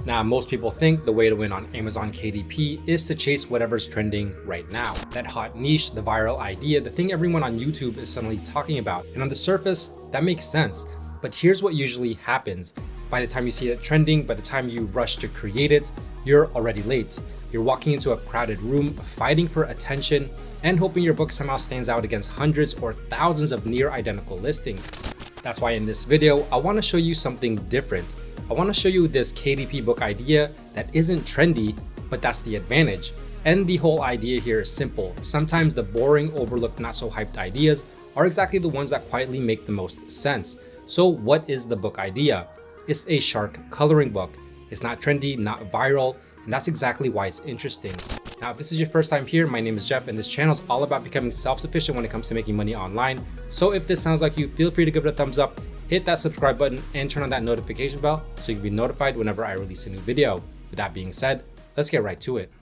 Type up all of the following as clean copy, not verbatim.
Now, most people think the way to win on Amazon KDP is to chase whatever's trending right now. That hot niche, the viral idea, the thing everyone on YouTube is suddenly talking about. And on the surface, that makes sense. But here's what usually happens. By the time you see it trending, by the time you rush to create it, you're already late. You're walking into a crowded room, fighting for attention, and hoping your book somehow stands out against hundreds or thousands of near identical listings. That's why in this video, I want to show you something different. I want to show you this KDP book idea that isn't trendy, but that's the advantage. And the whole idea here is simple. Sometimes the boring, overlooked, not so hyped ideas are exactly the ones that quietly make the most sense. So what is the book idea? It's a shark coloring book. It's not trendy, not viral, and that's exactly why it's interesting. Now, if this is your first time here, my name is Jeff, and this channel is all about becoming self-sufficient when it comes to making money online. So if this sounds like you, feel free to give it a thumbs up, hit that subscribe button, and turn on that notification bell so you can be notified whenever I release a new video. With that being said, let's get right to it.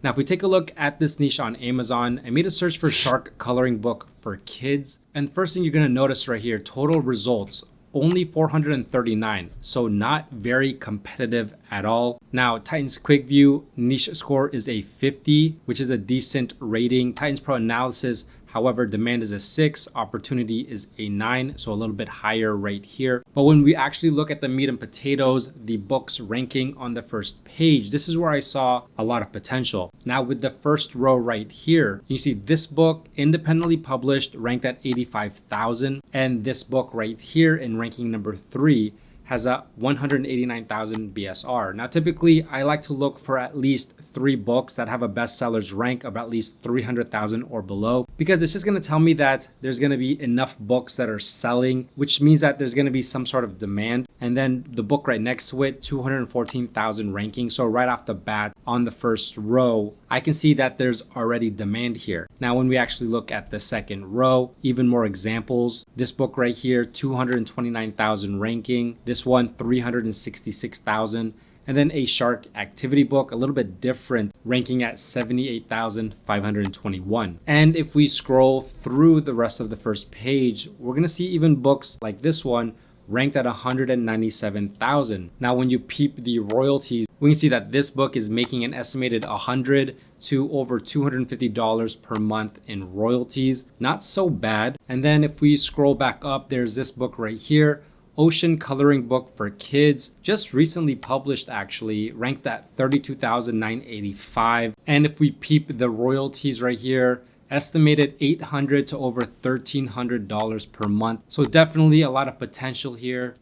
Now, if we take a look at this niche on Amazon, I made a search for shark coloring book for kids. And first thing you're gonna notice right here, total results, only 439, so not very competitive at all. Now, Titans Quick View niche score is a 50, which is a decent rating. Titans Pro Analysis, however, demand is a 6, opportunity is a 9, so a little bit higher right here. But when we actually look at the meat and potatoes, the book's ranking on the first page, this is where I saw a lot of potential. Now with the first row right here, you see this book independently published, ranked at 85,000, and this book right here in ranking number 3 has a 189,000 BSR. Now, typically I like to look for at least 3 books that have a bestsellers rank of at least 300,000 or below, because it's just gonna tell me that there's gonna be enough books that are selling, which means that there's gonna be some sort of demand. And then the book right next to it, 214,000 ranking. So right off the bat on the first row, I can see that there's already demand here. Now, when we actually look at the second row, even more examples. This book right here, 229,000 ranking. This one, 366,000. And then a shark activity book, a little bit different, ranking at 78,521. And if we scroll through the rest of the first page, we're gonna see even books like this one, ranked at 197,000. Now, when you peep the royalties, we can see that this book is making an estimated $100 to over $250 per month in royalties. Not so bad. And then if we scroll back up, there's this book right here, Ocean Coloring Book for Kids, just recently published actually, ranked at 32,985. And if we peep the royalties right here, estimated $800 to over $1,300 per month. So definitely a lot of potential here.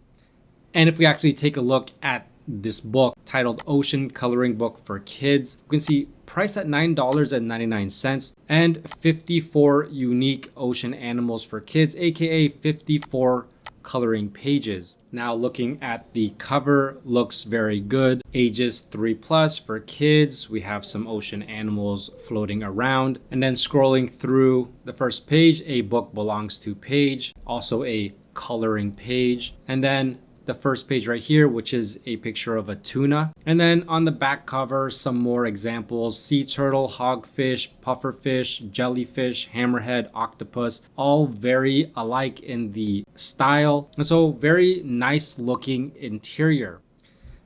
And if we actually take a look at this book titled Ocean Coloring Book for Kids, you can see price at $9.99 and 54 unique ocean animals for kids, aka 54 coloring pages. Now looking at the cover, looks very good. Ages 3+ for kids. We have some ocean animals floating around. And then scrolling through the first page, a book belongs to page, also a coloring page. And then the first page right here, which is a picture of a tuna. And then on the back cover, some more examples: sea turtle, hogfish, pufferfish, jellyfish, hammerhead, octopus, all very alike in the style. And so very nice looking interior.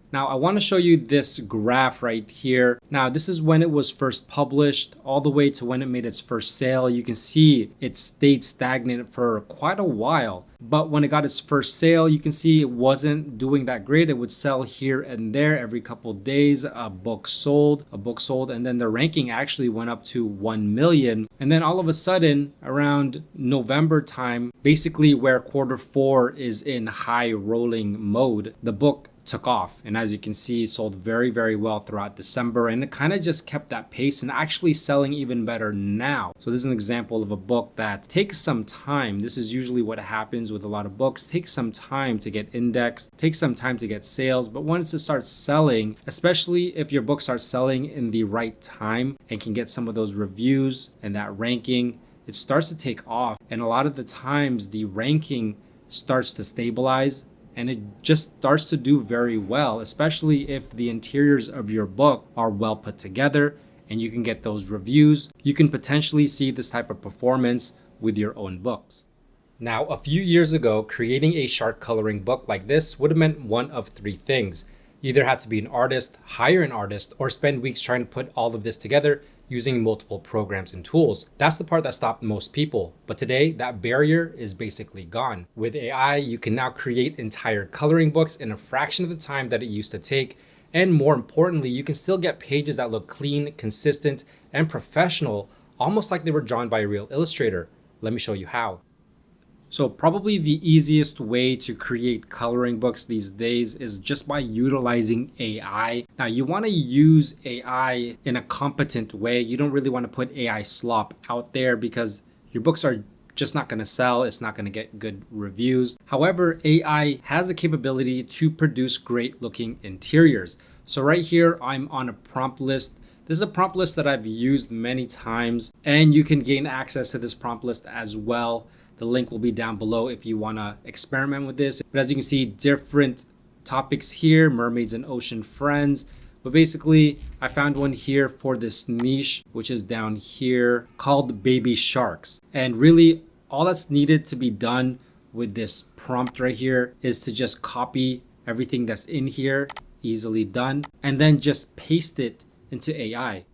Now, I want to show you this graph right here. Now, this is when it was first published all the way to when it made its first sale. You can see it stayed stagnant for quite a while. But when it got its first sale, you can see it wasn't doing that great. It would sell here and there every couple of days. A book sold, and then the ranking actually went up to 1 million. And then all of a sudden, around November time, basically where Q4 is in high rolling mode, the book took off, and as you can see, sold very, very well throughout December, and it kind of just kept that pace and actually selling even better now. So this is an example of a book that takes some time. This is usually what happens with a lot of books. Takes some time to get indexed, takes some time to get sales, but once it starts selling, especially if your book starts selling in the right time and can get some of those reviews and that ranking, it starts to take off. And a lot of the times the ranking starts to stabilize and it just starts to do very well, especially if the interiors of your book are well put together and you can get those reviews. You can potentially see this type of performance with your own books. Now, a few years ago, creating a shark coloring book like this would have meant one of 3 things. You either had to be an artist, hire an artist, or spend weeks trying to put all of this together using multiple programs and tools. That's the part that stopped most people. But today, that barrier is basically gone. With AI, you can now create entire coloring books in a fraction of the time that it used to take. And more importantly, you can still get pages that look clean, consistent, and professional, almost like they were drawn by a real illustrator. Let me show you how. So probably the easiest way to create coloring books these days is just by utilizing AI. Now you want to use AI in a competent way. You don't really want to put AI slop out there because your books are just not going to sell. It's not going to get good reviews. However, AI has the capability to produce great looking interiors. So right here, I'm on a prompt list. This is a prompt list that I've used many times, and you can gain access to this prompt list as well. The link will be down below if you want to experiment with this. But as you can see, different topics here, mermaids and ocean friends. But basically, I found one here for this niche, which is down here, called baby sharks. And really, all that's needed to be done with this prompt right here is to just copy everything that's in here, easily done, and then just paste it into AI.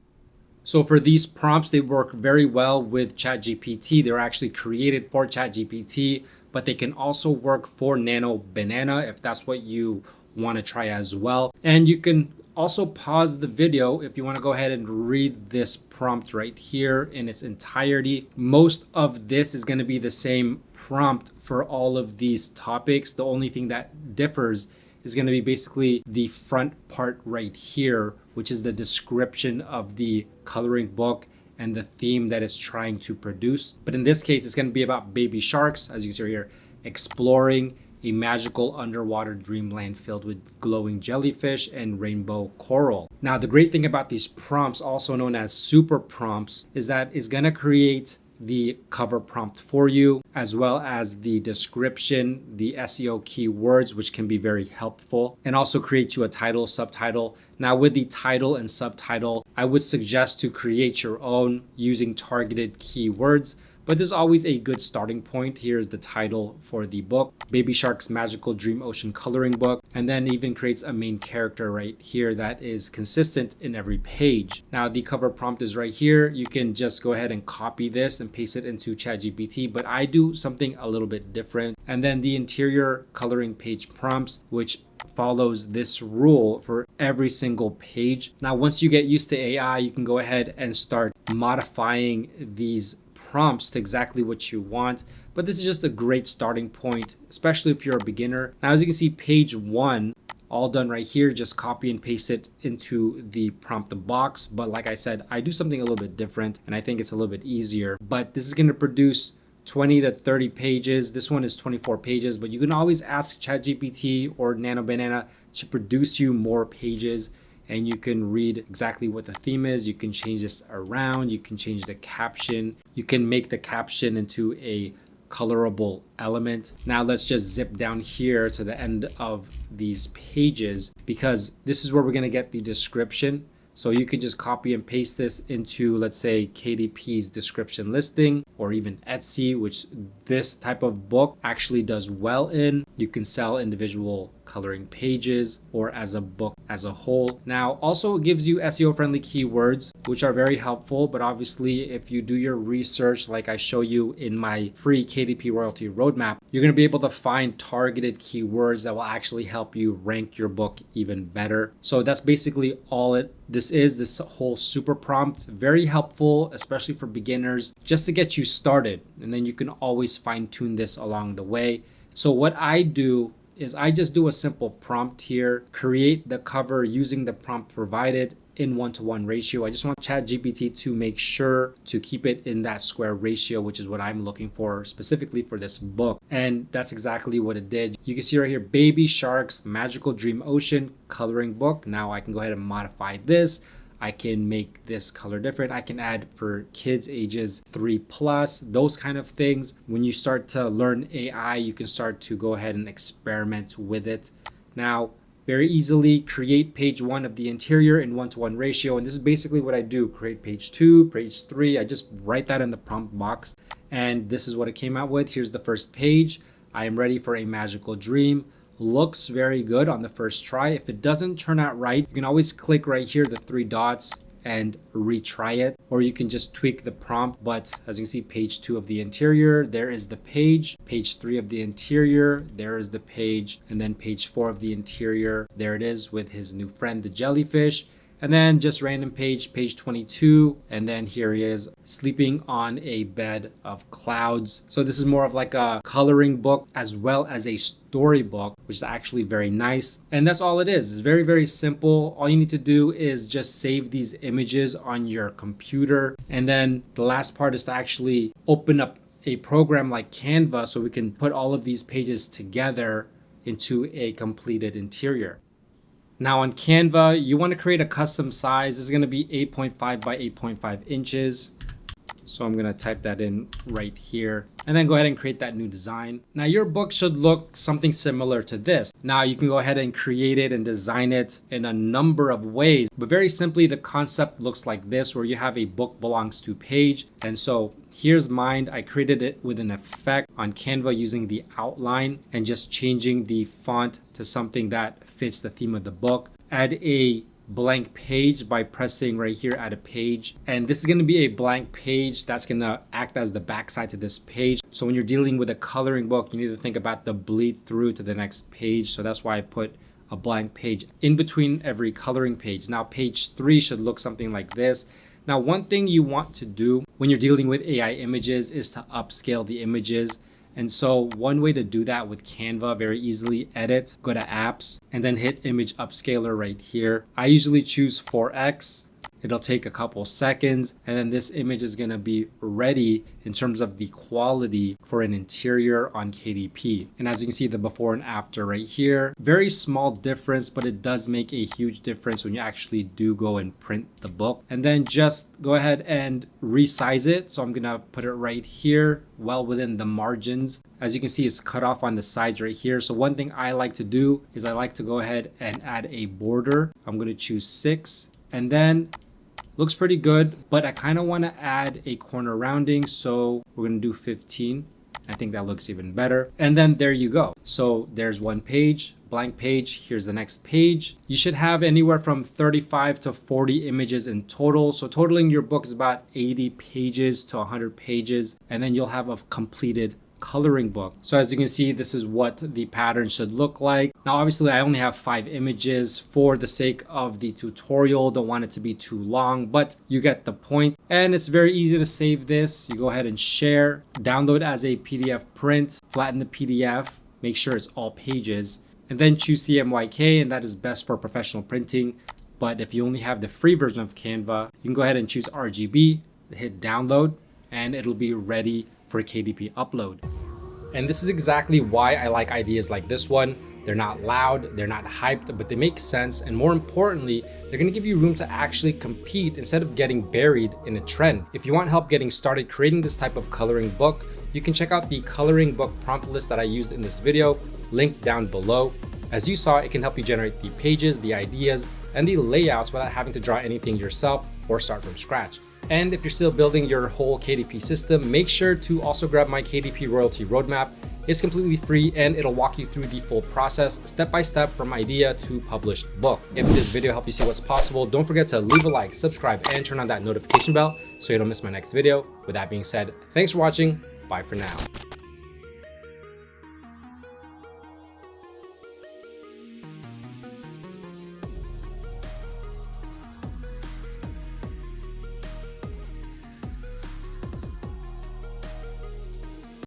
So for these prompts, they work very well with ChatGPT. They're actually created for ChatGPT, but they can also work for Nano Banana if that's what you want to try as well. And you can also pause the video if you want to go ahead and read this prompt right here in its entirety. Most of this is going to be the same prompt for all of these topics. The only thing that differs is going to be basically the front part right here, which is the description of the coloring book and the theme that it's trying to produce. But in this case, it's going to be about baby sharks, as you can see right here, exploring a magical underwater dreamland filled with glowing jellyfish and rainbow coral. Now, the great thing about these prompts, also known as super prompts, is that it's going to create the cover prompt for you, as well as the description, the SEO keywords, which can be very helpful, and also create you a title, subtitle. Now with the title and subtitle, I would suggest to create your own using targeted keywords. But there's always a good starting point. Here's the title for the book, Baby Shark's Magical Dream Ocean Coloring Book, and then even creates a main character right here that is consistent in every page. Now the cover prompt is right here. You can just go ahead and copy this and paste it into ChatGPT, but I do something a little bit different. And then the interior coloring page prompts, which follows this rule for every single page. Now, once you get used to AI, you can go ahead and start modifying these prompts to exactly what you want. But this is just a great starting point, especially if you're a beginner. Now, as you can see, page 1, all done right here. Just copy and paste it into the prompt box. But like I said, I do something a little bit different, and I think it's a little bit easier. But this is going to produce 20 to 30 pages. This one is 24 pages, but you can always ask ChatGPT or Nano Banana to produce you more pages, and you can read exactly what the theme is. You can change this around. You can change the caption. You can make the caption into a colorable element. Now let's just zip down here to the end of these pages, because this is where we're going to get the description. So you can just copy and paste this into, let's say, KDP's description listing, or even Etsy, which this type of book actually does well in. You can sell individual coloring pages or as a book as a whole. Now, also it gives you SEO friendly keywords, which are very helpful. But obviously, if you do your research, like I show you in my free KDP royalty roadmap, you're going to be able to find targeted keywords that will actually help you rank your book even better. So that's basically all this whole super prompt. Very helpful, especially for beginners, just to get you started. And then you can always fine tune this along the way. So what I do is I just do a simple prompt here, create the cover using the prompt provided in 1-to-1 ratio. I just want ChatGPT to make sure to keep it in that square ratio, which is what I'm looking for specifically for this book. And that's exactly what it did. You can see right here, Baby Shark's Magical Dream Ocean Coloring Book. Now I can go ahead and modify this. I can make this color different. I can add for kids ages 3+, those kind of things. When you start to learn AI, you can start to go ahead and experiment with it. Now, very easily create page 1 of the interior in 1-to-1 ratio. And this is basically what I do. Create page 2, page 3. I just write that in the prompt box. And this is what it came out with. Here's the first page. I am ready for a magical dream. looks very good on the first try. If it doesn't turn out right, you can always click right here, the three dots, and retry it, or you can just tweak the prompt. But as you can see, page 2 of the interior, there is the page 3 of the interior, there is the page, and then page 4 of the interior, there it is with his new friend the jellyfish. And then just random page 22, and then here he is sleeping on a bed of clouds. So this is more of like a coloring book as well as a storybook, which is actually very nice. And that's all it is. It's very, very simple. All you need to do is just save these images on your computer. And then the last part is to actually open up a program like Canva so we can put all of these pages together into a completed interior. Now on Canva, you want to create a custom size. This is going to be 8.5 by 8.5 inches. So I'm going to type that in right here and then go ahead and create that new design. Now your book should look something similar to this. Now you can go ahead and create it and design it in a number of ways, but very simply the concept looks like this, where you have a book belongs to page. And so here's mine. I created it with an effect on Canva using the outline and just changing the font to something that fits the theme of the book. Add a blank page by pressing right here, add a page, and this is going to be a blank page that's going to act as the backside to this page. So when you're dealing with a coloring book, you need to think about the bleed through to the next page. So that's why I put a blank page in between every coloring page. Now page 3 should look something like this. Now one thing you want to do when you're dealing with AI images is to upscale the images. And so one way to do that with Canva very easily, edit, go to apps, and then hit image upscaler right here. I usually choose 4x. It'll take a couple seconds, and then this image is gonna be ready in terms of the quality for an interior on KDP. And as you can see, the before and after right here, very small difference, but it does make a huge difference when you actually do go and print the book. And then just go ahead and resize it. So I'm gonna put it right here, well within the margins. As you can see, it's cut off on the sides right here. So one thing I like to do is I like to go ahead and add a border. I'm gonna choose 6, and then looks pretty good, but I kind of want to add a corner rounding, so we're going to do 15. I think that looks even better. And then there you go. So there's one page, blank page. Here's the next page. You should have anywhere from 35 to 40 images in total. So totaling your book is about 80 pages to 100 pages, and then you'll have a completed coloring book. So as you can see, this is what the pattern should look like. Now, obviously I only have 5 images for the sake of the tutorial. Don't want it to be too long, but you get the point. And it's very easy to save this. You go ahead and share, download as a PDF print, flatten the PDF, make sure it's all pages, and then choose CMYK, and that is best for professional printing. But if you only have the free version of Canva, you can go ahead and choose RGB, hit download, and it'll be ready for KDP upload. And this is exactly why I like ideas like this one. They're not loud, they're not hyped, but they make sense. And more importantly, they're gonna give you room to actually compete instead of getting buried in a trend. If you want help getting started creating this type of coloring book, you can check out the coloring book prompt list that I used in this video, linked down below. As you saw, it can help you generate the pages, the ideas, and the layouts without having to draw anything yourself or start from scratch. And if you're still building your whole KDP system, make sure to also grab my KDP royalty roadmap. It's completely free and it'll walk you through the full process, step by step from idea to published book. If this video helped you see what's possible, don't forget to leave a like, subscribe, and turn on that notification bell so you don't miss my next video. With that being said, thanks for watching. Bye for now.